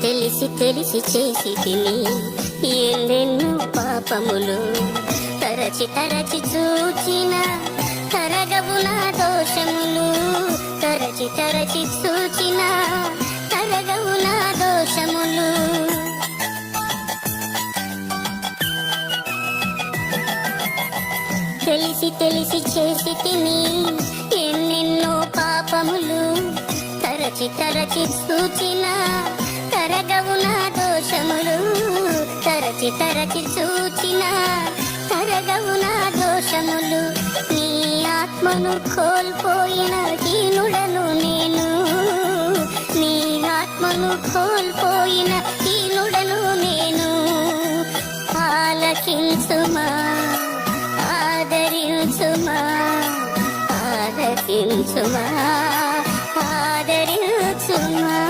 తెలిసి తెలిసి చేసి తిని ఎన్నెన్నో పాపములు, తరచి తరచి చూచిన తరగవు నా దోషములు, తరచి తరచి చూచిన తరగవు నా దోషములు. తెలిసి తెలిసి చేసి తిని ఎన్నెన్నో పాపములు, తరచి తరచి చూచిన తరగవు నా దోషములు, తరచి తరచి చూచిన తరగవు నా దోషములు. నీ ఆత్మను కోల్పోయిన దీనుడను నేను, నీ ఆత్మను కోల్పోయిన దీనుడను నేను. ఆలకించుమా, ఆదరించుమా, ఆలకించుమా, ఆదరించుమా.